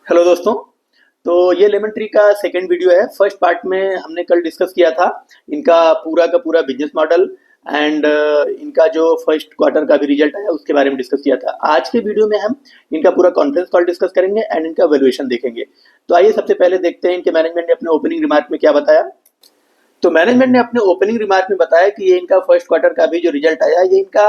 Hello दोस्तों। तो ये लेमन ट्री का सेकंड वीडियो है। फर्स्ट पार्ट में हमने कल डिस्कस किया था इनका पूरा का पूरा बिजनेस मॉडल एंड इनका जो फर्स्ट क्वार्टर का भी रिजल्ट आया उसके बारे में डिस्कस किया था। आज के वीडियो में हम इनका पूरा कॉन्फ्रेंस कॉल डिस्कस करेंगे एंड इनका वैल्यूएशन देखेंगे। तो आइए सबसे पहले देखते हैं इनके मैनेजमेंट ने अपने ओपनिंग रिमार्क में क्या बताया। तो मैनेजमेंट ने अपने ओपनिंग रिमार्क में बताया कि ये इनका फर्स्ट क्वार्टर का भी जो रिजल्ट आया ये इनका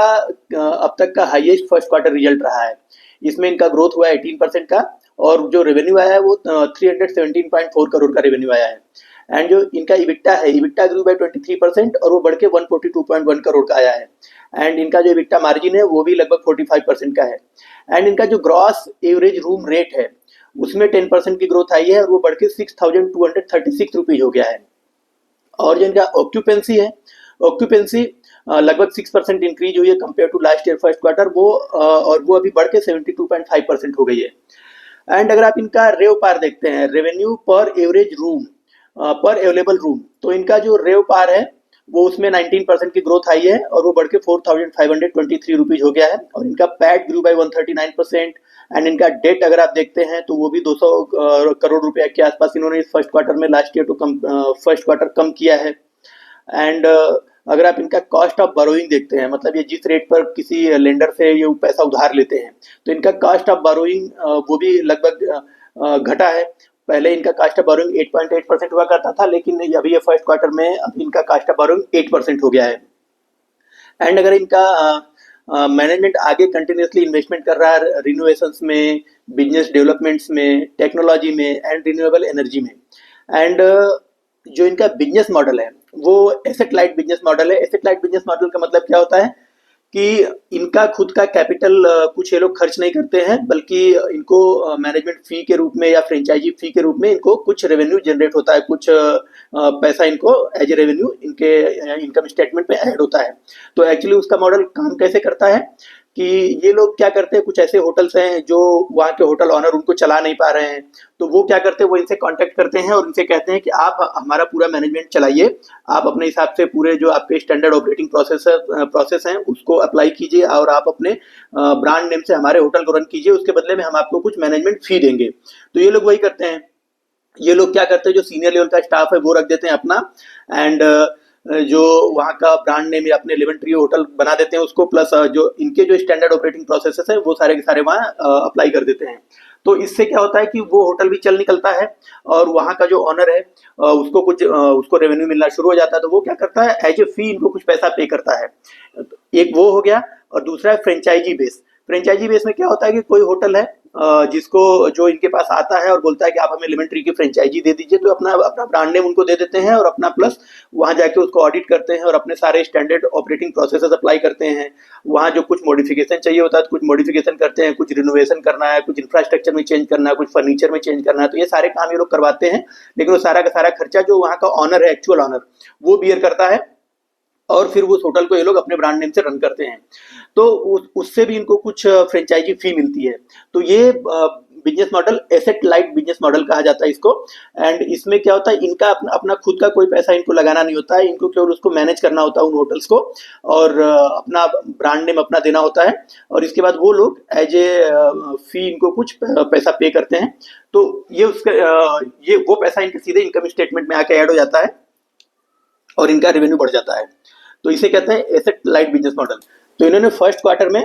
अब तक का हाईएस्ट फर्स्ट क्वार्टर रिजल्ट रहा है। इसमें इनका ग्रोथ हुआ है 18% का और जो रेवेन्यू आया है वो 317.4 करोड़ का रेवेन्यू आया है। एंड जो इनका इबिट्टा है, इबिट्टा ग्रू बाय 23% और वो बढ़ के 142.1 करोड़ का आया है। एंड इनका जो इबिट्टा मार्जिन है वो भी लगभग 45% का है। एंड इनका जो ग्रॉस एवरेज रूम रेट है उसमें 10% की ग्रोथ आई है और वो बढ़ के 6,236 रुपीज हो गया है। और जो इनका ऑक्यूपेंसी है, ऑक्यूपेंसी लगभग 6% इंक्रीज हुई है compare to last year first quarter वो और वो अभी बढ़ के 72.5% हो गई है। एंड अगर आप इनका रेव पार देखते हैं, रेवेन्यू पर एवरेज रूम पर अवेलेबल रूम, तो इनका जो रेव पार है वो उसमें 19% की ग्रोथ आई है और वो बढ़ के 4,523 रुपीज हो गया है। और इनका पैट ग्रू बाय 139%। एंड इनका डेट अगर आप देखते हैं तो वो भी 200 करोड़ रुपए के आसपास इन्होंने इस फर्स्ट क्वार्टर में last year to first quarter कम किया है। एंड अगर आप इनका कॉस्ट ऑफ बोरोइंग देखते हैं, मतलब ये जिस रेट पर किसी लेंडर से ये पैसा उधार लेते हैं, तो इनका कॉस्ट ऑफ बोरोइंग वो भी लगभग घटा है। पहले इनका कॉस्ट ऑफ बोरोइंग 8.8% हुआ करता था, लेकिन अभी ये फर्स्ट क्वार्टर में अब इनका कॉस्ट ऑफ बोरोइंग 8% हो गया है। एंड अगर इनका मैनेजमेंट आगे कंटिन्यूसली इन्वेस्टमेंट कर रहा है रिनोवेशंस में, बिजनेस डेवलपमेंट्स में, टेक्नोलॉजी में एंड रिन्यूएबल एनर्जी में। एंड जो इनका बिजनेस मॉडल है वो एसेट लाइट बिजनेस मॉडल है। एसेट लाइट बिजनेस मॉडल का मतलब क्या होता है कि इनका खुद का कैपिटल कुछ ये लोग खर्च नहीं करते हैं, बल्कि इनको मैनेजमेंट फी के रूप में या फ्रेंचाइजी फी के रूप में इनको कुछ रेवेन्यू जनरेट होता है, कुछ पैसा इनको एज ए रेवेन्यू इनके इनकम स्टेटमेंट में ऐड होता है। तो एक्चुअली उसका मॉडल काम कैसे करता है कि ये लोग क्या करते हैं, कुछ ऐसे होटल्स हैं जो वहाँ के होटल ऑनर उनको चला नहीं पा रहे हैं, तो वो क्या करते हैं, वो इनसे कांटेक्ट करते हैं और इनसे कहते हैं कि आप हमारा पूरा मैनेजमेंट चलाइए, आप अपने हिसाब से पूरे जो आपके स्टैंडर्ड ऑपरेटिंग प्रोसेस हैं उसको अप्लाई कीजिए और आप अपने ब्रांड नेम से हमारे होटल को रन कीजिए, उसके बदले में हम आपको कुछ मैनेजमेंट फी देंगे। तो ये लोग वही करते हैं। ये लोग क्या करते हैं, जो सीनियर लेवल का स्टाफ है वो रख देते हैं अपना, एंड जो वहाँ का ब्रांड नेम या अपने लेमन ट्री होटल बना देते हैं उसको, प्लस जो इनके जो स्टैंडर्ड ऑपरेटिंग प्रोसेसेस है वो सारे के सारे वहाँ अप्लाई कर देते हैं। तो इससे क्या होता है कि वो होटल भी चल निकलता है और वहाँ का जो ऑनर है उसको कुछ उसको रेवेन्यू मिलना शुरू हो जाता है। तो वो क्या करता है, एज ए फी इनको कुछ पैसा पे करता है। एक वो हो गया और दूसरा है फ्रेंचाइजी बेस। फ्रेंचाइजी बेस में क्या होता है कि कोई होटल है जिसको जो इनके पास आता है और बोलता है कि आप हमें लेमन ट्री की फ्रेंचाइजी दे दीजिए, तो अपना अपना ब्रांड नेम उनको दे देते हैं और अपना प्लस वहाँ जाके उसको ऑडिट करते हैं और अपने सारे स्टैंडर्ड ऑपरेटिंग प्रोसेसेस अप्लाई करते हैं। वहाँ जो कुछ मॉडिफिकेशन चाहिए होता है तो कुछ मॉडिफिकेशन करते हैं, कुछ रिनोवेशन करना है, कुछ इंफ्रास्ट्रक्चर में चेंज करना है, कुछ फर्नीचर में चेंज करना है, तो ये सारे काम ये लोग करवाते हैं। लेकिन वो सारा का सारा खर्चा जो वहाँ का ऑनर है, एक्चुअल ऑनर, वो बियर करता है और फिर उस होटल को ये लोग अपने ब्रांड नेम से रन करते हैं। तो उससे भी इनको कुछ फ्रेंचाइजी फी मिलती है। तो ये business model asset light business model कहा जाता है इसको। एंड इसमें क्या होता है, इनका अपना अपना खुद का कोई पैसा इनको लगाना नहीं होता है, इनको केवल उसको मैनेज करना होता है उन होटल्स को, और अपना ब्रांड नेम अपना देना होता है और इसके बाद वो लोग एज ए फी इनको कुछ पैसा पे करते हैं। तो ये उसका ये वो पैसा इनके सीधे इनकम स्टेटमेंट में आके ऐड हो जाता है और इनका रेवेन्यू बढ़ जाता है। तो इसे कहते हैं एसेट लाइट बिजनेस मॉडल। तो इन्होंने फर्स्ट क्वार्टर में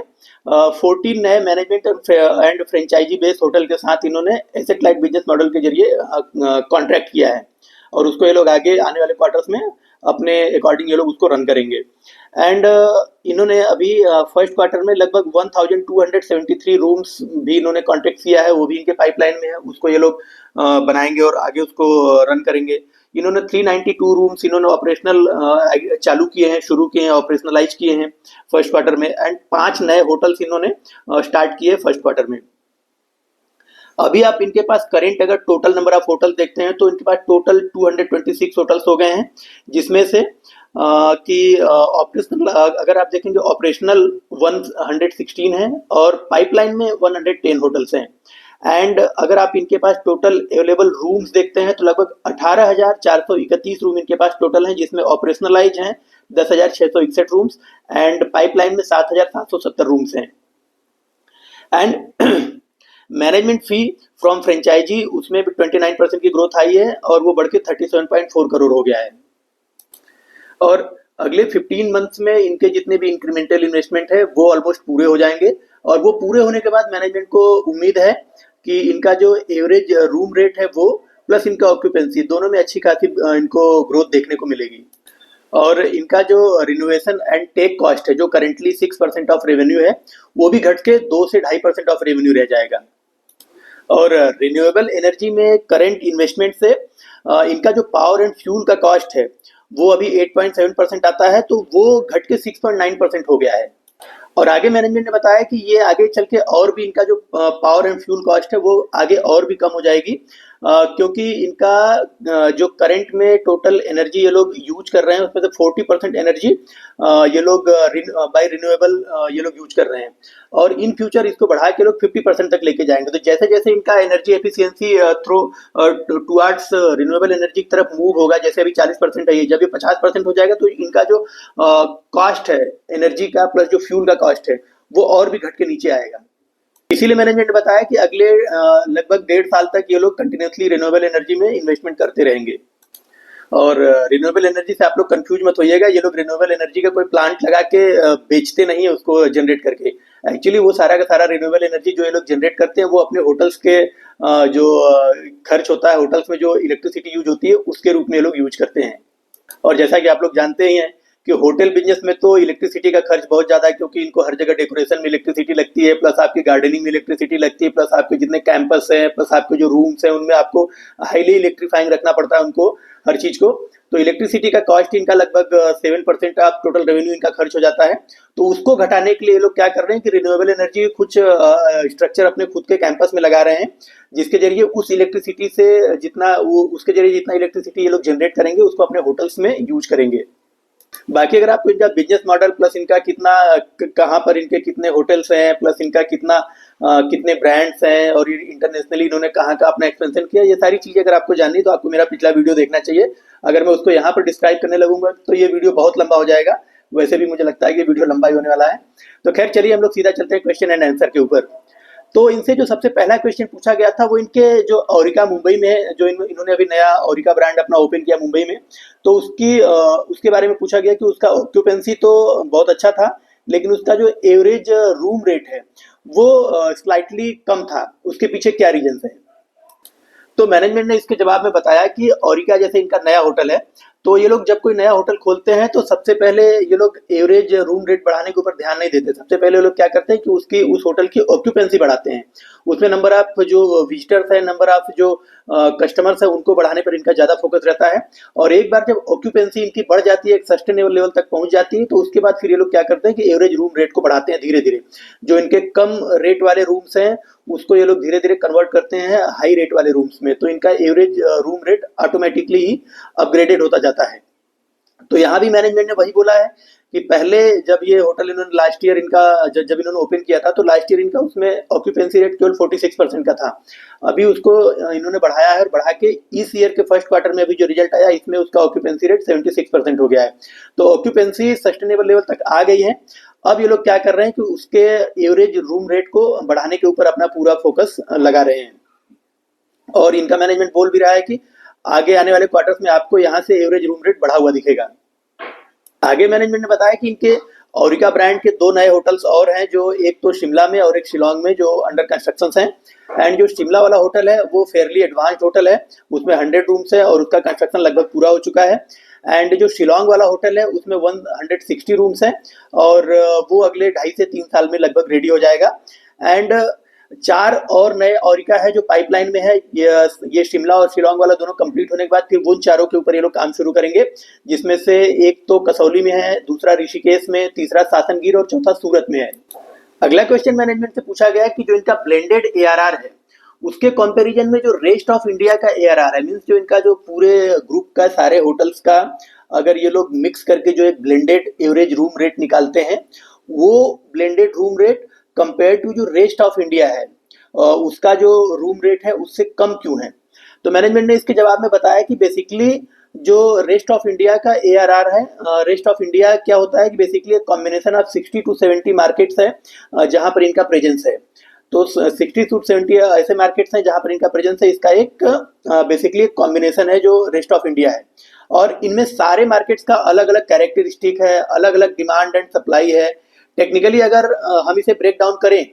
14 नए management and franchisee based hotel के साथ इन्होंने एसेट लाइट बिजनेस मॉडल के जरिए कॉन्ट्रैक्ट किया है और उसको ये लोग आगे आने वाले क्वार्टर्स में अपने अकॉर्डिंग ये लोग उसको रन करेंगे। एंड इन्होंने अभी फर्स्ट क्वार्टर में लगभग 1273 रूम्स भी इन्होंने कॉन्ट्रैक्ट किया है, वो भी इनके पाइपलाइन में है, उसको ये लोग बनाएंगे और आगे उसको रन करेंगे। इन्होंने 392 रूम्स इन्होंने ऑपरेशनल चालू किए हैं, शुरू किए हैं, ऑपरेशनलाइज किए हैं फर्स्ट क्वार्टर में। एंड 5 नए होटल्स इन्होंने स्टार्ट किए फर्स्ट क्वार्टर में। अभी आप इनके पास करेंट अगर टोटल नंबर ऑफ होटल देखते हैं तो इनके पास टोटल 226 होटल्स हो गए हैं, जिसमें से कि ऑपरेशनल अगर आप देखेंगे ऑपरेशनल 116 है और पाइपलाइन में 110 होटल्स हैं। एंड अगर आप इनके पास टोटल अवेलेबल रूम्स देखते हैं तो लगभग 18,431 रूम इनके पास टोटल हैं, जिसमें ऑपरेशनलाइज हैं 10,661 रूम्स एंड पाइपलाइन में 7,770 रूम्स हैं। And management fee from franchisee उसमें भी 29% की ग्रोथ आई है और वो बढ़ के 37.4 करोड़ हो गया है। और अगले 15 मंथ्स में इनके जितने भी इंक्रीमेंटल इन्वेस्टमेंट है वो ऑलमोस्ट पूरे हो जाएंगे और वो पूरे होने के बाद मैनेजमेंट को उम्मीद है कि इनका जो एवरेज रूम रेट है वो प्लस इनका ऑक्यूपेंसी दोनों में अच्छी खासी इनको ग्रोथ देखने को मिलेगी। और इनका जो रिनोवेशन एंड टेक कॉस्ट है जो करेंटली 6% ऑफ रेवेन्यू है वो भी घट के 2 से 2.5% ऑफ रेवेन्यू रह जाएगा। और रिन्यूएबल एनर्जी में करंट इन्वेस्टमेंट से इनका जो पावर एंड फ्यूल का कॉस्ट है वो अभी 8.7% आता है तो वो घट के 6.9% हो गया है। और आगे मैनेजमेंट ने बताया कि ये आगे चल के और भी इनका जो पावर एंड फ्यूल कॉस्ट है वो आगे और भी कम हो जाएगी क्योंकि इनका जो करंट में टोटल एनर्जी ये लोग यूज कर रहे हैं उसमें से 40% एनर्जी ये लोग बाय रिन्यूएबल ये लोग यूज कर रहे हैं और इन फ्यूचर इसको बढ़ा के लोग 50% तक लेके जाएंगे। तो जैसे जैसे इनका energy efficiency through towards renewable energy की तरफ मूव होगा, जैसे अभी 40% है, जब ये 50% हो जाएगा तो इनका जो कॉस्ट है एनर्जी का प्लस जो फ्यूल का कॉस्ट है वो और भी घट के नीचे आएगा। इसीलिए मैनेजमेंट ने बताया कि अगले लगभग 1.5 साल तक ये लोग कंटिन्यूसली रिन्यूएबल एनर्जी में इन्वेस्टमेंट करते रहेंगे। और रिन्यूएबल एनर्जी से आप लोग कंफ्यूज मत होइएगा, ये लोग रिन्यूएबल एनर्जी का कोई प्लांट लगा के बेचते नहीं है उसको जनरेट करके। एक्चुअली वो सारा का सारा रिन्यूएबल एनर्जी जो ये लोग जनरेट करते हैं वो अपने होटल्स के जो खर्च होता है, होटल्स में जो इलेक्ट्रिसिटी यूज होती है उसके रूप में ये लोग यूज करते हैं। और जैसा कि आप लोग जानते ही हैं कि होटल बिजनेस में तो इलेक्ट्रिसिटी का खर्च बहुत ज़्यादा है क्योंकि इनको हर जगह डेकोरेशन में इलेक्ट्रिसिटी लगती है, प्लस आपकी गार्डनिंग में इलेक्ट्रिसिटी लगती है, प्लस आपके जितने कैंपस हैं, प्लस आपके जो रूम्स हैं उनमें आपको हाईली इलेक्ट्रीफाइंग रखना पड़ता है उनको हर चीज़ को। तो इलेक्ट्रिसिटी का कॉस्ट इनका लगभग 7% ऑफ टोटल रेवेन्यू इनका खर्च हो जाता है। तो उसको घटाने के लिए ये लोग क्या कर रहे हैं कि रिन्यूएबल एनर्जी कुछ स्ट्रक्चर अपने खुद के कैंपस में लगा रहे हैं जिसके जरिए उस इलेक्ट्रिसिटी से जितना वो उसके जरिए जितना इलेक्ट्रिसिटी ये लोग जनरेट करेंगे उसको अपने होटल्स में यूज करेंगे। बाकी अगर आपको इनका बिजनेस मॉडल प्लस इनका कितना कहाँ पर इनके कितने होटल्स हैं प्लस इनका कितना कितने ब्रांड्स हैं और इंटरनेशनली इन्होंने कहाँ का अपना एक्सपेंशन किया, ये सारी चीज़ें अगर आपको जाननी तो आपको मेरा पिछला वीडियो देखना चाहिए। अगर मैं उसको यहाँ पर डिस्क्राइब करने लगूंगा तो ये वीडियो बहुत लंबा हो जाएगा, वैसे भी मुझे लगता है कि वीडियो लंबा ही होने वाला है। तो खैर चलिए हम लोग सीधा चलते हैं क्वेश्चन एंड आंसर के ऊपर। तो इनसे जो सबसे पहला क्वेश्चन पूछा गया था वो इनके जो ओरिका मुंबई में है, जो इन्होंने अभी नया ओरिका ब्रांड अपना ओपन किया मुंबई में, तो उसके बारे में पूछा गया कि उसका ऑक्यूपेंसी तो बहुत अच्छा था लेकिन उसका जो एवरेज रूम रेट है वो स्लाइटली कम था, उसके पीछे क्या रीजन है। तो मैनेजमेंट ने इसके जवाब में बताया कि ओरिका जैसे इनका नया होटल है तो ये लोग जब कोई नया होटल खोलते हैं तो सबसे पहले ये लोग एवरेज रूम रेट बढ़ाने के ऊपर ध्यान नहीं देते। सबसे पहले ये लोग क्या करते हैं कि उस होटल की ऑक्यूपेंसी बढ़ाते हैं, उसमें नंबर ऑफ जो विजिटर्स है, नंबर ऑफ जो कस्टमर्स है उनको बढ़ाने पर इनका ज़्यादा फोकस रहता है। और एक बार जब ऑक्यूपेंसी इनकी बढ़ जाती है, एक सस्टेनेबल लेवल तक पहुंच जाती है, तो उसके बाद फिर ये लोग क्या करते हैं कि एवरेज रूम रेट को बढ़ाते हैं धीरे धीरे। जो इनके कम रेट वाले रूम्स हैं उसको ये लोग धीरे धीरे कन्वर्ट करते हैं हाई रेट वाले रूम्स में, तो इनका एवरेज रूम रेट ऑटोमेटिकली ही अपग्रेडेड होता जाता है। तो यहाँ भी मैनेजमेंट ने वही बोला है कि पहले जब ये होटल इन्होंने लास्ट ईयर इनका जब इन्होंने ओपन किया था तो लास्ट ईयर इनका उसमें ऑक्यूपेंसी रेट केवल 46% का था। अभी उसको इन्होंने बढ़ाया है और बढ़ा के इस ईयर के फर्स्ट क्वार्टर में अभी जो रिजल्ट आया इसमें उसका ऑक्यूपेंसी रेट 76% हो गया है। तो ऑक्यूपेंसी सस्टेनेबल लेवल तक आ गई है। अब ये लोग क्या कर रहे हैं कि उसके एवरेज रूम रेट को बढ़ाने के ऊपर अपना पूरा फोकस लगा रहे हैं। और इनका मैनेजमेंट बोल भी रहा है कि आगे आने वाले क्वार्टर्स में आपको यहाँ से एवरेज रूम रेट बढ़ा हुआ दिखेगा। आगे मैनेजमेंट ने बताया कि इनके ओरिका ब्रांड के 2 नए होटल्स और हैं, जो एक तो शिमला में और एक शिलोंग में जो अंडर कंस्ट्रक्शन हैं। एंड जो शिमला वाला होटल है वो फेयरली एडवांस्ड होटल है, उसमें 100 रूम्स है और उसका कंस्ट्रक्शन लगभग पूरा हो चुका है। एंड जो शिलोंग वाला होटल है उसमें 160 रूम्स हैं और वो अगले 2.5 से 3 साल में लगभग रेडी हो जाएगा। एंड 4 और नए ओरिका है जो पाइपलाइन में है। ये शिमला और शिलोंग वाला दोनों कंप्लीट होने के बाद फिर वो चारों के ऊपर ये लोग काम शुरू करेंगे, जिसमें से एक तो कसौली में है, दूसरा ऋषिकेश में, तीसरा सासनगीर और चौथा सूरत में है। अगला क्वेश्चन मैनेजमेंट से पूछा गया कि जो इनका ब्लेंडेड ARR है उसके कंपैरिजन में जो रेस्ट ऑफ इंडिया का ARR है, मींस जो इनका जो पूरे ग्रुप का सारे होटल्स का अगर ये लोग मिक्स करके जो एक ब्लेंडेड एवरेज रूम रेट निकालते हैं, वो blended room rate compare to जो रेस्ट ऑफ इंडिया है उसका जो रूम रेट है उससे कम क्यों है। तो मैनेजमेंट ने इसके जवाब में बताया कि बेसिकली जो रेस्ट ऑफ इंडिया का ARR है, रेस्ट ऑफ इंडिया क्या होता है कि बेसिकली एक कॉम्बिनेशन ऑफ 60 to 70 मार्केट्स है जहां पर इनका प्रेजेंस है। तो 60 to 70 ऐसे मार्केट्स हैं जहां पर इनका प्रेजेंस है। इसका एक बेसिकली एक कॉम्बिनेशन है जो रेस्ट ऑफ इंडिया है, और इनमें सारे मार्केट्स का अलग अलग कैरेक्टरिस्टिक है, अलग अलग डिमांड एंड सप्लाई है। टेक्निकली अगर हम इसे ब्रेक डाउन करें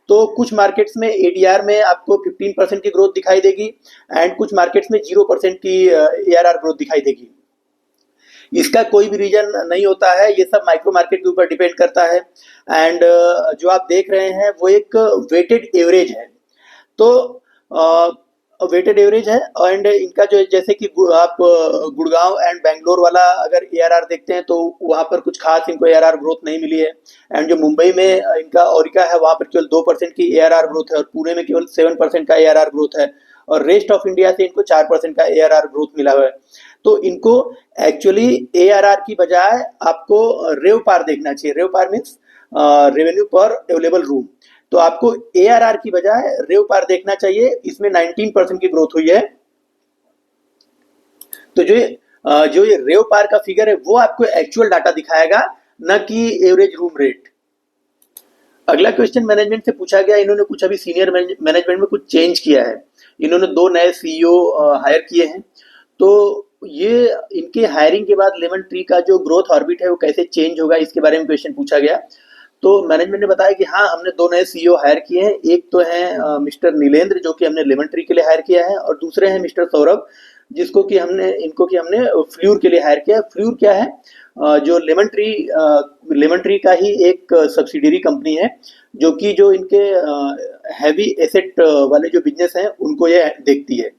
तो कुछ मार्केट्स में एडीआर में आपको 15% की ग्रोथ दिखाई देगी, एंड कुछ मार्केट्स में 0% की एआरआर ग्रोथ दिखाई देगी। इसका कोई भी रीजन नहीं होता है, ये सब माइक्रो मार्केट के ऊपर डिपेंड करता है। एंड जो आप देख रहे हैं वो एक वेटेड एवरेज है। तो वेटेड एवरेज है, एंड इनका जो जैसे कि आप गुड़गांव एंड बेंगलोर वाला अगर एआरआर देखते हैं तो वहाँ पर कुछ खास इनको एआरआर ग्रोथ नहीं मिली है। एंड जो मुंबई में इनका ओरिका है वहाँ पर केवल 2% की एआरआर ग्रोथ है, और पुणे में केवल 7% का एआरआर ग्रोथ है, और रेस्ट ऑफ इंडिया से इनको 4% का एआरआर ग्रोथ मिला हुआ है। तो इनको एक्चुअली एआरआर की बजाय आपको रेवपार देखना चाहिए। रेवपार मीन्स रेवेन्यू पर अवेलेबल रूम। तो आपको एआरआर की बजाय रेवपार देखना चाहिए। इसमें 19% की ग्रोथ हुई है। तो जो ये रेवपार का फिगर है वो आपको एक्चुअल डाटा दिखाएगा, न कि एवरेज रूम रेट। अगला क्वेश्चन मैनेजमेंट से पूछा गया। इन्होंने कुछ अभी सीनियर मैनेजमेंट में कुछ चेंज किया है। इन्होंने 2 नए सीईओ हायर किए हैं। तो ये इनके हायरिंग के बाद लेमन ट्री का जो ग्रोथ ऑर्बिट है वो कैसे चेंज होगा, इसके बारे में क्वेश्चन पूछा गया। तो मैनेजमेंट ने बताया कि हाँ, हमने 2 नए सीईओ हायर किए हैं। एक तो है मिस्टर नीलेंद्र, जो कि हमने लेमन ट्री के लिए हायर किया है, और दूसरे हैं मिस्टर सौरभ, जिसको कि हमने फ्ल्यूर के लिए हायर किया है। फ्ल्यूर क्या है? जो लेमन ट्री का ही एक सब्सिडियरी कंपनी है, जो इनके हैवी एसेट वाले जो बिजनेस हैं उनको ये देखती है।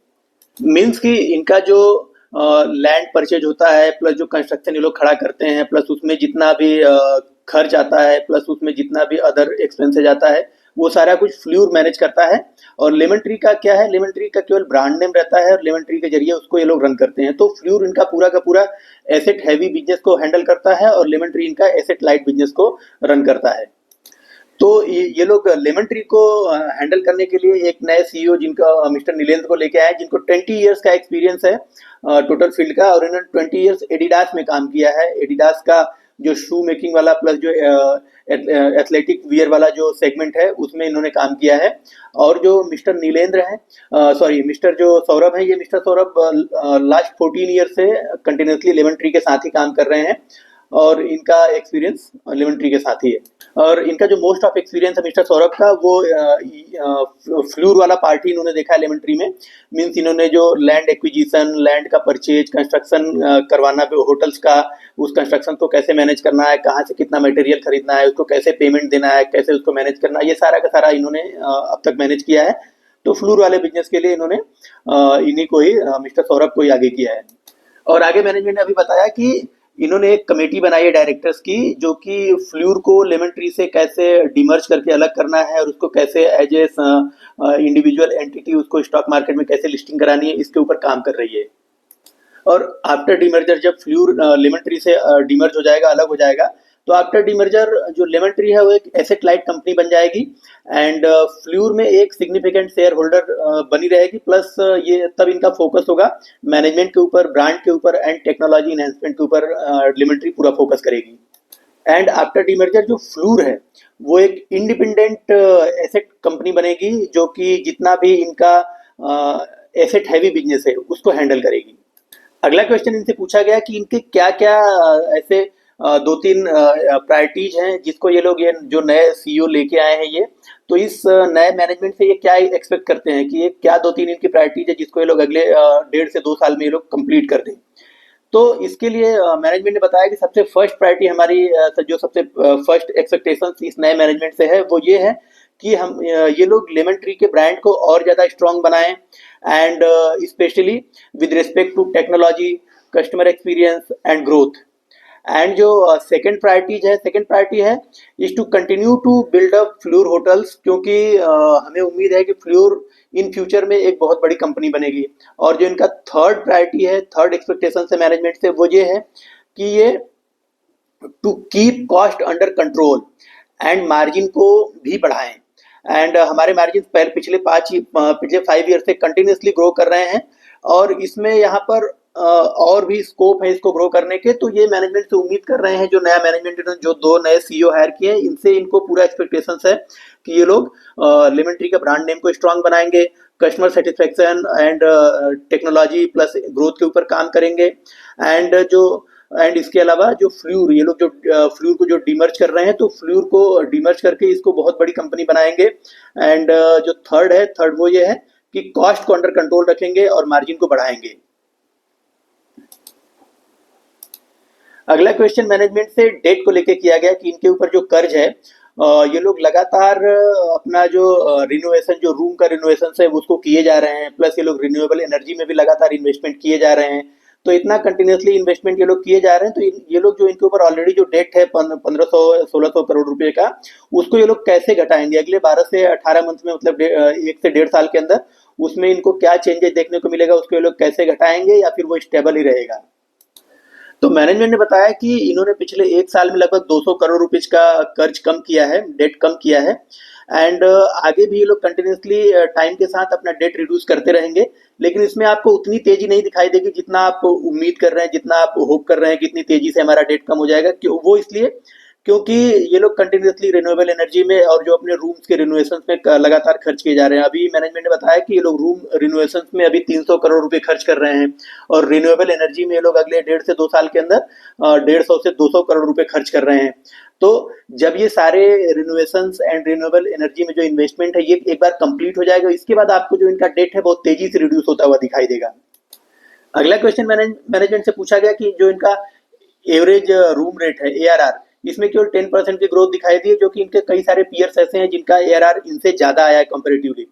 मीन्स कि इनका जो लैंड परचेज होता है, प्लस जो कंस्ट्रक्शन ये लोग खड़ा करते हैं, प्लस उसमें जितना भी खर्च आता है, प्लस उसमें जितना भी अदर एक्सपेंसेज आता है, वो सारा कुछ फ्ल्यूर मैनेज करता है। और लेमन ट्री का क्या है? लेमन ट्री का केवल ब्रांड नेम रहता है, और लेमन ट्री के जरिए उसको ये लोग रन करते हैं। तो फ्ल्यूर इनका पूरा का पूरा एसेट हैवी बिजनेस को हैंडल करता है, और लेमन ट्री इनका एसेट लाइट बिजनेस को रन करता है। तो ये लोग लेमन ट्री को हैंडल करने के लिए एक नए सीईओ जिनका मिस्टर नीलेंद्र को लेके आए, जिनको 20 इयर्स का एक्सपीरियंस है टोटल फील्ड का, और इन्होंने 20 इयर्स एडिडास में काम किया है। एडिडास का जो शू मेकिंग वाला प्लस जो एथलेटिक वियर वाला जो सेगमेंट है उसमें इन्होंने काम किया है। और जो मिस्टर नीलेंद्र हैं, मिस्टर जो सौरभ है, ये मिस्टर सौरभ लास्ट 14 ईयर से कंटिन्यूसली लेमन ट्री के साथ ही काम कर रहे हैं, और इनका एक्सपीरियंस लेमन ट्री के साथ ही है। और इनका जो मोस्ट ऑफ एक्सपीरियंस है मिस्टर सौरभ का, वो फ्लूर वाला पार्ट ही इन्होंने देखा है लेमन ट्री में। मीन्स इन्होंने जो लैंड एक्विजिशन, लैंड का परचेज, कंस्ट्रक्शन करवाना, होटल्स का उस कंस्ट्रक्शन को कैसे मैनेज करना है, कहाँ से कितना मटेरियल खरीदना है, उसको कैसे पेमेंट देना है, कैसे उसको मैनेज करना है, ये सारा का सारा इन्होंने अब तक मैनेज किया है। तो फ्लूर वाले बिजनेस के लिए इन्होंने इन्हीं को ही, मिस्टर सौरभ को ही आगे किया है। और आगे मैनेजमेंट ने अभी बताया कि इन्होंने एक कमेटी बनाई है डायरेक्टर्स की, जो कि फ्ल्यूर को लेमन ट्री से कैसे डिमर्ज करके अलग करना है, और उसको कैसे एज ए इंडिविजुअल एंटिटी उसको स्टॉक मार्केट में कैसे लिस्टिंग करानी है, इसके ऊपर काम कर रही है। और आफ्टर डीमर्जर जब फ्ल्यूर लेमन ट्री से डीमर्ज हो जाएगा, अलग हो जाएगा, तो आफ्टर डीमर्जर जो लेमन ट्री है वो एक एसेट लाइट कंपनी बन जाएगी, एंड फ्ल्यूर में एक सिग्निफिकेंट शेयर होल्डर बनी रहेगी। प्लस ये तब इनका फोकस होगा मैनेजमेंट के ऊपर, ब्रांड के ऊपर एंड टेक्नोलॉजी इनहेंसमेंट के ऊपर लेमन ट्री पूरा फोकस करेगी। एंड आफ्टर डीमर्जर जो फ्लूर है वो एक इंडिपेंडेंट एसेट कंपनी बनेगी, जो कि जितना भी इनका एसेट हैवी बिजनेस है उसको हैंडल करेगी। अगला क्वेश्चन इनसे पूछा गया कि इनके क्या क्या ऐसे 2-3 प्रायोरिटीज हैं जिसको ये लोग, ये जो नए सीईओ लेके आए हैं ये, तो इस नए मैनेजमेंट से ये क्या एक्सपेक्ट करते हैं कि ये क्या 2-3 इनकी प्रायोरिटीज है जिसको ये लोग अगले 1.5 से 2 साल में ये लोग कंप्लीट कर दें। तो इसके लिए मैनेजमेंट ने बताया कि सबसे फर्स्ट प्रायोरिटी हमारी जो सबसे फर्स्ट एक्सपेक्टेशन इस नए मैनेजमेंट से है वो ये है कि हम ये लोग लेमन ट्री के ब्रांड को और ज़्यादा स्ट्रॉन्ग बनाएं, and specially with respect to technology, customer experience and growth. And जो सेकंड प्रायोरिटी है is to continue to build up Fleur hotels, क्योंकि हमें उम्मीद है कि फ्ल्यूर इन फ्यूचर में एक बहुत बड़ी कंपनी बनेगी। और जो इनका थर्ड प्रायोरिटी है, थर्ड एक्सपेक्टेशन से मैनेजमेंट से, वो ये है कि ये to keep cost under control and margin को भी बढ़ाएं। एंड हमारे मार्जिन पिछले 5 ईयर से कंटिन्यूसली ग्रो कर रहे हैं, और इसमें यहाँ पर और भी स्कोप है इसको ग्रो करने के, तो ये मैनेजमेंट से उम्मीद कर रहे हैं, जो नया मैनेजमेंट इन्होंने जो 2 नए सीईओ हायर किए हैं, इनसे इनको पूरा एक्सपेक्टेशंस है कि ये लोग लेमन ट्री का ब्रांड नेम को स्ट्रांग बनाएंगे, customer satisfaction and technology plus growth के ऊपर काम करेंगे। एंड इसके अलावा जो फ्लूर, ये लोग जो फ्लूर को जो डीमर्ज कर रहे हैं, तो फ्लूर को डीमर्ज करके इसको बहुत बड़ी कंपनी बनाएंगे। एंड जो थर्ड वो ये है कि कॉस्ट को अंडर कंट्रोल रखेंगे और मार्जिन को बढ़ाएंगे। अगला क्वेश्चन मैनेजमेंट से डेट को लेके किया गया कि इनके ऊपर जो कर्ज है, ये लोग लगातार अपना जो रिनोवेशन, जो रूम का रिनोवेशन है उसको किए जा रहे हैं, प्लस ये लोग रिन्यूएबल एनर्जी में भी लगातार इन्वेस्टमेंट किए जा रहे हैं। तो इतना कंटिन्यूसली इन्वेस्टमेंट ये लोग किए जा रहे हैं, तो ये लोग जो इनके ऊपर ऑलरेडी जो डेट है 1500-1600 करोड़ रुपए का, उसको ये लोग कैसे घटाएंगे अगले 12 से 18 मंथ में, मतलब 1 से 1.5 साल के अंदर उसमें इनको क्या चेंजेस देखने को मिलेगा, उसको ये लोग कैसे घटाएंगे या फिर वो स्टेबल ही रहेगा। तो मैनेजमेंट ने बताया कि इन्होंने पिछले 1 साल में लगभग 200 करोड़ रुपीज का कर्ज कम किया है, डेट कम किया है। एंड आगे भी ये लोग कंटिन्यूसली टाइम के साथ अपना डेट रिड्यूस करते रहेंगे, लेकिन इसमें आपको उतनी तेजी नहीं दिखाई देगी जितना आप उम्मीद कर रहे हैं, जितना आप होप कर रहे हैं कि इतनी तेजी से हमारा डेट कम हो जाएगा। क्यों? वो इसलिए क्योंकि ये लोग कंटिन्यूसली रिन्यूएबल एनर्जी में और जो अपने रूम्स के रिनोवेशन में लगातार खर्च किए जा रहे हैं। अभी मैनेजमेंट ने बताया कि ये लोग रूम रिनोवेशन में अभी 300 करोड़ रुपए खर्च कर रहे हैं, और रिन्यूएबल एनर्जी में ये लोग अगले 1.5 से 2 साल के अंदर 150 से 200 करोड़ रुपए खर्च कर रहे हैं। तो जब ये सारे रिनोवेशंस एंड रिन्यूएबल एनर्जी में जो इन्वेस्टमेंट है ये एक बार कंप्लीट हो जाएगा, इसके बाद आपको जो इनका डेट है बहुत तेजी से रिड्यूस होता हुआ दिखाई देगा। अगला क्वेश्चन मैनेजमेंट से पूछा गया कि जो इनका एवरेज रूम रेट है, एआरआर, इसमें केवल 10% की ग्रोथ दिखाई दी है, जो कि इनके कई सारे पीयर्स ऐसे हैं जिनका एआरआर इनसे ज्यादा आया है कंपैरेटिवली।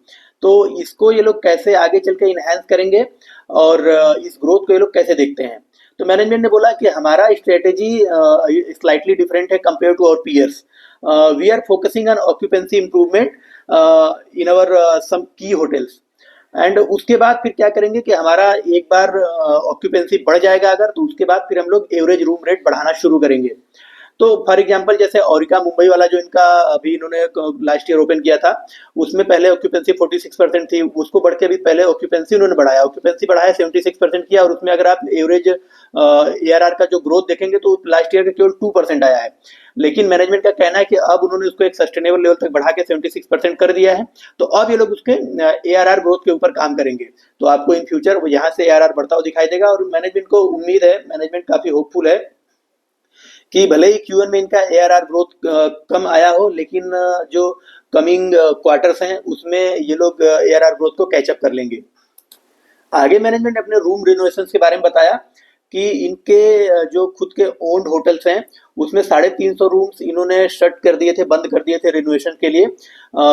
तो इसको ये लोग कैसे आगे चल के इनहेंस करेंगे और इस ग्रोथ को ये लोग कैसे देखते हैं। तो मैनेजमेंट ने बोला कि हमारा स्ट्रेटेजी स्लाइटली डिफरेंट है compare to our peers. We are focusing on occupancy improvement in our some key hotels. And उसके बाद फिर क्या करेंगे कि हमारा एक बार ऑक्यूपेंसी बढ़ जाएगा अगर, तो उसके बाद फिर हम लोग एवरेज रूम रेट बढ़ाना शुरू करेंगे। तो फॉर एग्जांपल जैसे ओरिका मुंबई वाला जो इनका अभी इन्होंने लास्ट ईयर ओपन किया था, उसमें पहले ऑक्यूपेंसी 46% थी, उसको बढ़ के अभी पहले ऑक्यूपेंसी उन्होंने बढ़ाया, ऑक्यूपेंसी बढ़ाया 76% किया, और उसमें अगर आप एवरेज एआरआर का जो ग्रोथ देखेंगे तो लास्ट ईयर का केवल 2% आया है। लेकिन मैनेजमेंट का कहना है कि अब उन्होंने उसको एक सस्टेनेबल लेवल तक बढ़ा के 76% कर दिया है, तो अब ये लोग उसके एआरआर ग्रोथ के ऊपर काम करेंगे। तो आपको इन फ्यूचर वो यहाँ से एआरआर बढ़ता हुआ दिखाई देगा, और मैनेजमेंट को उम्मीद है, मैनेजमेंट काफी होपफुल है कि भले ही Q1 में इनका एआरआर ग्रोथ कम आया हो, लेकिन जो कमिंग क्वार्टर्स हैं उसमें ये लोग एआरआर ग्रोथ को कैचअप कर लेंगे। आगे मैनेजमेंट ने अपने रूम रिनोवेशन के बारे में बताया कि इनके जो खुद के ओन्ड होटल्स हैं उसमें 350 रूम्स इन्होंने शट कर दिए थे, बंद कर दिए थे रिनोवेशन के लिए,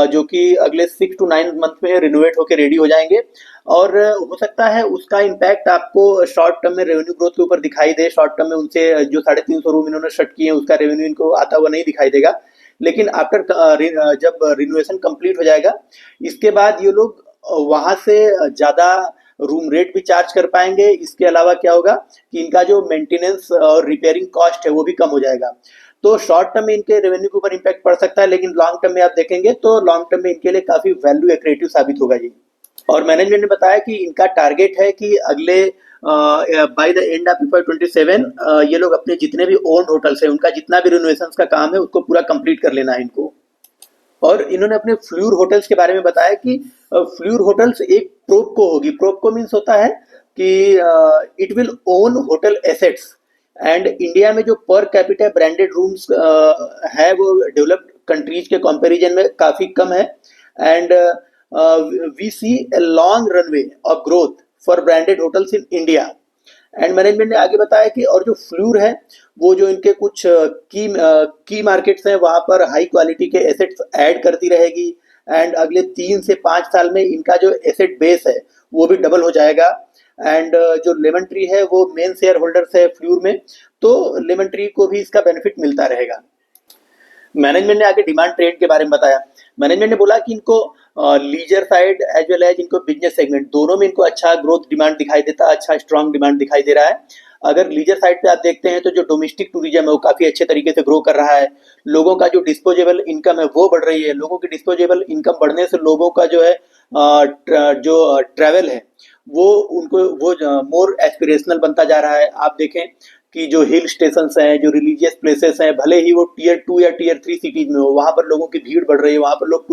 जो कि अगले 6 to 9 मंथ में रिनोवेट होकर रेडी हो जाएंगे। और हो सकता है उसका इम्पैक्ट आपको शॉर्ट टर्म में रेवेन्यू ग्रोथ के ऊपर दिखाई दे। शॉर्ट टर्म में उनसे जो 350 रूम इन्होंने शट किए हैं उसका रेवेन्यू इनको आता हुआ नहीं दिखाई देगा, लेकिन आफ्टर जब रिनोवेशन कंप्लीट हो जाएगा इसके बाद ये लोग वहां से ज्यादा रूम रेट भी चार्ज कर पाएंगे। इसके अलावा क्या होगा कि इनका जो मेंटेनेंस और रिपेयरिंग कॉस्ट है वो भी कम हो जाएगा। तो शॉर्ट टर्म में इनके रेवेन्यू के ऊपर इम्पैक्ट पड़ सकता है, लेकिन लॉन्ग टर्म में आप देखेंगे तो लॉन्ग टर्म में इनके लिए काफी वैल्यू एक्रेटिव साबित होगा जी। और मैनेजमेंट ने बताया कि इनका टारगेट है कि अगले by the end of FY27 ये लोग अपने जितने भी ओन्ड होटल्स हैं उनका जितना भी रिनोवेशन का काम है उसको पूरा कंप्लीट कर लेना है इनको। और इन्होंने अपने फ्लूर होटल्स के बारे में बताया कि फ्लूर होटल्स एक प्रोपको होगी। प्रोपको मीन्स होता है कि it will own hotel assets, and India में जो पर कैपिटा ब्रांडेड रूम्स है वो डेवलप्ड कंट्रीज के कंपैरिजन में काफी कम है। And we see a long runway of growth for branded hotels in India. And management ने आगे बताया कि और जो फ्लूर है वो जो इनके कुछ की मार्केट्स हैं वहां पर हाई क्वालिटी के एसेट्स ऐड करती रहेगी, एंड अगले 3 से 5 साल में इनका जो एसेट बेस है वो भी डबल हो जाएगा। एंड जो लेमन ट्री है वो मेन शेयर होल्डर्स है फ्लूर में, तो लेमन ट्री को भी इसका बेनिफिट मिलता रहेगा। मैनेजमेंट ने आगे डिमांड ट्रेंड के बारे में बताया। मैनेजमेंट ने बोला कि इनको leisure side as well as इनको बिजनेस सेगमेंट दोनों में इनको अच्छा ग्रोथ डिमांड दिखाई देता है, अच्छा स्ट्रांग डिमांड दिखाई दे रहा है। अगर लीजर साइड पे आप देखते हैं तो जो डोमेस्टिक टूरिज्म है वो काफी अच्छे तरीके से ग्रो कर रहा है। लोगों का जो डिस्पोजेबल इनकम है वो बढ़ रही है। लोगों की डिस्पोजेबल इनकम बढ़ने से लोगों का जो है जो ट्रैवल है वो उनको वो मोर एस्पिरेशनल बनता जा रहा है। आप देखें कि जो हिल स्टेशंस हैं, जो रिलीजियस प्लेसेस हैं, भले ही वो टियर 2 या टियर 3 सिटीज में हो, वहाँ पर लोगों की भीड़ बढ़ रही है, वहाँ पर लोग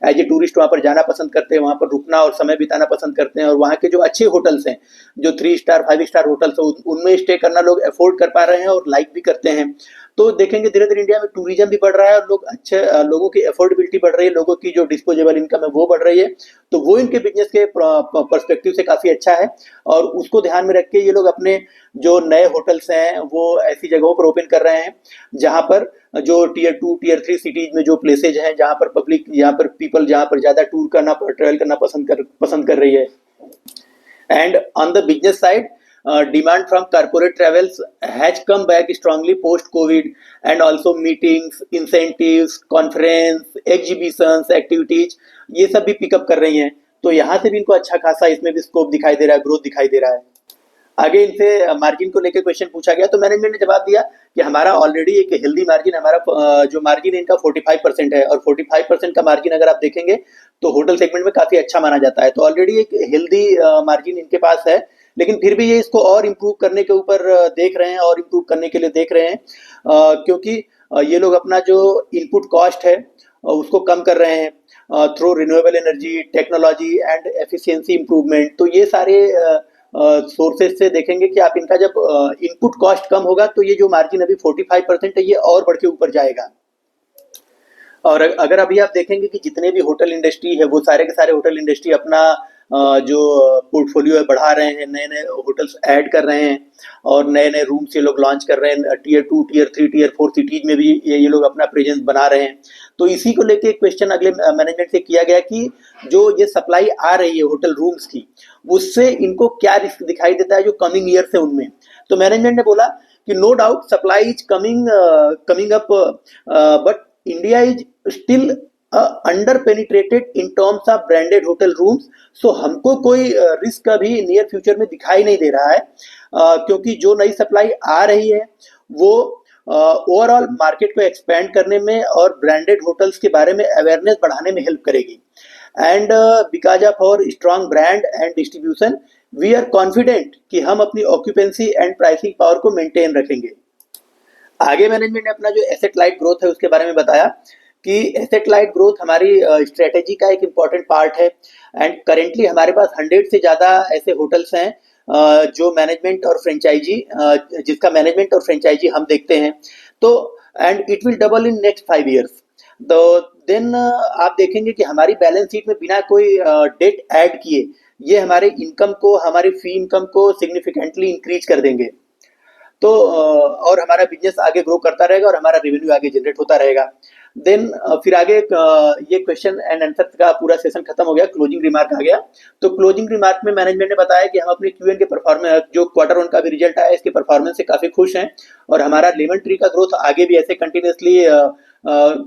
एज ए टूरिस्ट वहाँ पर जाना पसंद करते हैं, वहाँ पर रुकना और समय बिताना पसंद करते हैं, और वहाँ के जो अच्छे होटल्स हैं, जो 3 स्टार 5 स्टार होटल्स हैं, उनमें स्टे करना लोग अफोर्ड कर पा रहे हैं और लाइक भी करते हैं। तो देखेंगे धीरे धीरे इंडिया में टूरिज्म भी बढ़ रहा है और लोग अच्छे लोगों की अफोर्डेबिलिटी बढ़ रही है, लोगों की जो डिस्पोजेबल इनकम है वो बढ़ रही है। तो वो इनके बिजनेस के पर्सपेक्टिव से काफ़ी अच्छा है, और उसको ध्यान में रख के ये लोग अपने जो नए होटल्स हैं वो ऐसी जगहों पर ओपन कर रहे हैं जहां पर जो टियर 2 टियर 3 सिटीज में जो प्लेसेज हैं, जहां पर पब्लिक, जहां पर पीपल, जहां पर ज्यादा टूर करना, ट्रेवल करना पसंद कर रही है। And on the business side, demand from corporate travels has come back strongly post-COVID, and also meetings, incentives, conference, exhibitions, activities, ये सब भी पिकअप कर रही हैं। तो यहाँ से भी इनको अच्छा खासा इसमें भी स्कोप दिखाई दे रहा है, ग्रोथ दिखाई दे रहा है। आगे इनसे मार्जिन को लेकर क्वेश्चन पूछा गया, तो मैनेजमेंट ने जवाब दिया कि हमारा ऑलरेडी एक हेल्दी मार्जिन, हमारा जो मार्जिन है इनका 45% है, और 45% का मार्जिन अगर आप देखेंगे तो होटल सेगमेंट में काफी अच्छा माना जाता है। तो ऑलरेडी एक हेल्दी मार्जिन इनके पास है, लेकिन फिर भी ये इसको और इम्प्रूव करने के ऊपर देख रहे हैं, और इम्प्रूव करने के लिए देख रहे हैं, क्योंकि ये लोग अपना जो इनपुट कॉस्ट है उसको कम कर रहे हैं through renewable energy, technology and efficiency improvement. तो ये सारे सोर्सेज से देखेंगे कि आप इनका जब इनपुट कॉस्ट कम होगा तो ये जो मार्जिन अभी 45% है ये और बढ़ के ऊपर जाएगा। और अगर अभी आप देखेंगे कि जितने भी होटल इंडस्ट्री है वो सारे के सारे होटल इंडस्ट्री अपना जो पोर्टफोलियो है बढ़ा रहे हैं, नए नए होटल्स ऐड कर रहे हैं, और नए नए रूम्स ये लोग लॉन्च कर रहे हैं, टियर 2 टियर 3 टियर 4 सिटीज में भी ये लोग अपना प्रेजेंस बना रहे हैं। तो इसी को लेके क्वेश्चन अगले मैनेजमेंट से किया गया कि जो ये सप्लाई आ रही है होटल रूम्स की, उससे इनको क्या रिस्क दिखाई देता है जो कमिंग ईयर से उनमें। तो मैनेजमेंट ने बोला कि no doubt supply is coming up, but India is still under penetrated in terms of branded hotel rooms. So हमको कोई रिस्क अभी नियर फ्यूचर में दिखाई नहीं दे रहा है, क्योंकि जो नई सप्लाई आ रही है वो ओवरऑल मार्केट को एक्सपेंड करने में और ब्रांडेड होटल्स के बारे में अवेयरनेस बढ़ाने में हेल्प करेगी। And because of our strong brand and distribution we are confident कि हम अपनी ऑक्यूपेंसी एंड प्राइसिंग पावर को मेंटेन रखेंगे। आगे मैनेजमेंट ने अपना जो एसेट लाइट ग्रोथ है उसके बारे में बताया कि एसेट लाइट ग्रोथ हमारी स्ट्रेटेजी का एक इम्पॉर्टेंट पार्ट है, एंड करेंटली हमारे पास 100 से ज़्यादा ऐसे होटल्स हैं जो मैनेजमेंट और फ्रेंचाइजी, जिसका मैनेजमेंट और फ्रेंचाइजी हम देखते हैं। तो and it will double in next 5 years. तो देन आप देखेंगे कि हमारी बैलेंस शीट में बिना कोई डेट ऐड किए ये हमारे इनकम को, हमारी फी इनकम को सिग्निफिकेंटली इंक्रीज कर देंगे। तो और हमारा बिजनेस आगे ग्रो करता रहेगा और हमारा रेवेन्यू आगे जनरेट होता रहेगा। देन फिर आगे ये क्वेश्चन एंड आंसर का पूरा सेशन खत्म हो गया, क्लोजिंग रिमार्क आ गया। तो क्लोजिंग रिमार्क में मैनेजमेंट ने बताया कि हम अपने क्यूएन के परफॉर्मेंस, जो क्वार्टर 1 का भी रिजल्ट आया, इसके परफॉर्मेंस से काफी खुश हैं, और हमारा लेमन ट्री का ग्रोथ आगे भी ऐसे कंटिन्यूसली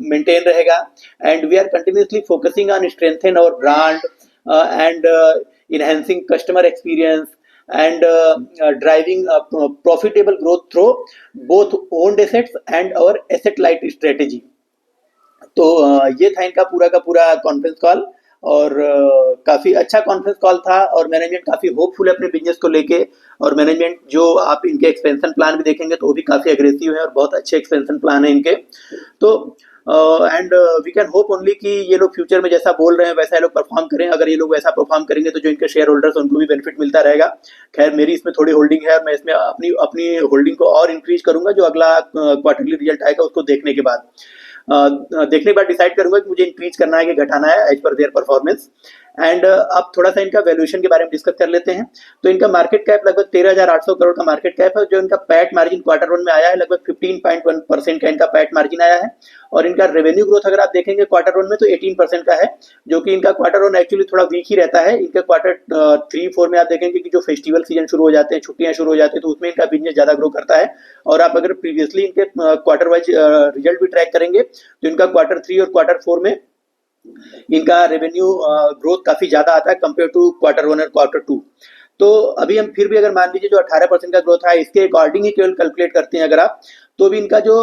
मेंटेन रहेगा। And we are continuously focusing on strengthen our brand and enhancing customer experience and driving profitable growth through both owned assets and our asset light strategy। तो ये था इनका पूरा का पूरा कॉन्फ्रेंस कॉल, और काफ़ी अच्छा कॉन्फ्रेंस कॉल था, और मैनेजमेंट काफ़ी होपफुल है अपने बिजनेस को लेके। और मैनेजमेंट जो आप इनके एक्सपेंशन प्लान भी देखेंगे तो वो भी काफ़ी एग्रेसिव है और बहुत अच्छे एक्सपेंशन प्लान है इनके। तो and we can hope only कि ये लोग फ्यूचर में जैसा बोल रहे हैं वैसा ये लोग परफॉर्म करें। अगर ये लोग वैसा परफॉर्म करेंगे तो जो इनके शेयर होल्डर्स हैं उनको भी बेनिफिट मिलता रहेगा। खैर मेरी इसमें थोड़ी होल्डिंग है, मैं इसमें अपनी अपनी होल्डिंग को और इंक्रीज करूंगा जो अगला क्वार्टरली रिजल्ट आएगा उसको देखने के बाद डिसाइड करूंगा कि मुझे इंक्रीज करना है कि घटाना है as per their performance. And अब थोड़ा सा इनका वैल्यूएशन के बारे में डिस्कस कर लेते हैं। तो इनका मार्केट कैप लगभग 13,800 करोड़ का मार्केट कैप है। जो इनका पैट मार्जिन क्वार्टर 1 में आया है लगभग 15.1% का इनका पैट मार्जिन आया है। और इनका रेवेन्यू ग्रोथ अगर आप देखेंगे क्वार्टर 1 में तो 18% का है, जो कि इनका क्वार्टर 1 एक्चुअली थोड़ा वीक ही रहता है। इनका क्वार्टर 3-4 में आप देखेंगे कि जो फेस्टिवल सीजन शुरू हो जाते हैं, छुट्टियां शुरू हो जाती है, तो उसमें इनका बिजनेस ज्यादा ग्रो करता है। और आप अगर प्रीवियसली इनके क्वार्टर वाइज रिजल्ट भी ट्रैक करेंगे तो इनका क्वार्टर 3 और क्वार्टर 4 में इनका रेवेन्यू ग्रोथ काफी ज्यादा आता है कंपेयर टू क्वार्टर 1 और क्वार्टर 2। तो अभी हम फिर भी अगर मान लीजिए जो 18% का ग्रोथ है इसके अकॉर्डिंग ही केवल कैलकुलेट करते हैं अगर आप, तो भी इनका जो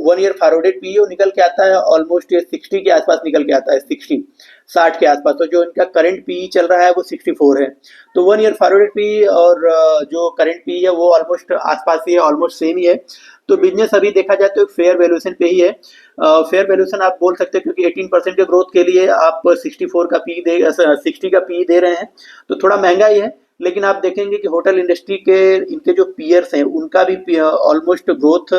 1 ईयर फॉरवर्डेड पी वो निकल के आता है ऑलमोस्ट 60 के आसपास निकल के आता है, 60 के आसपास। तो जो इनका करंट पी चल रहा है वो 64 है। तो 1 ईयर फॉरवर्डेड पी और जो करंट पी है वो ऑलमोस्ट आसपास ही है, ऑलमोस्ट सेम ही है। तो बिजनेस अभी देखा जाए तो एक फेयर वैल्यूएशन पे ही है। फेयर वैल्यूएशन आप बोल सकते हो क्योंकि 18% के ग्रोथ के लिए आप 60 का पी दे रहे हैं, तो थोड़ा महंगा ही है। लेकिन आप देखेंगे कि होटल इंडस्ट्री के इनके जो पीयर्स हैं उनका भी ऑलमोस्ट ग्रोथ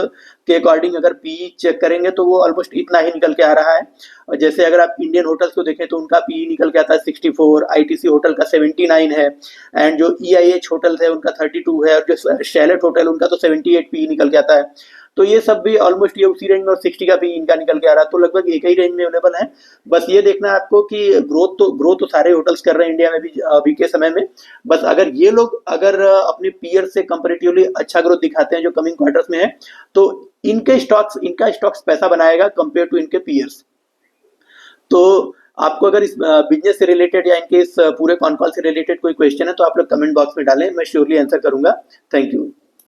के अकॉर्डिंग अगर पी चेक करेंगे तो वो ऑलमोस्ट इतना ही निकल के आ रहा है। और जैसे अगर आप इंडियन होटल्स को देखें तो उनका पी निकल के आता है 64, आईटीसी होटल का 79 है, एंड जो ईआईएच होटल्स है उनका 32 है, और जो शैलेट होटल उनका तो 78 पी निकल के आता है। तो ये सब भी ऑलमोस्ट ये उसी रेंज में, और 60 का भी इनका निकल के आ रहा है, तो लगभग एक ही रेंज में अवेलेबल है। बस ये देखना है आपको कि ग्रोथ तो सारे होटल्स कर रहे हैं इंडिया में भी अभी के समय में। बस अगर ये लोग अगर अपने पीयर से कंपैरेटिवली अच्छा ग्रोथ दिखाते हैं जो कमिंग क्वार्टर्स में है, तो इनका स्टॉक्स पैसा बनाएगा कंपेयर टू इनके पीयर्स। तो आपको अगर इस बिजनेस से रिलेटेड या इनके इस पूरे कॉन कॉल से रिलेटेड कोई क्वेश्चन है तो आप लोग कमेंट बॉक्स में डालें, मैं श्योरली आंसर करूंगा। Thank you.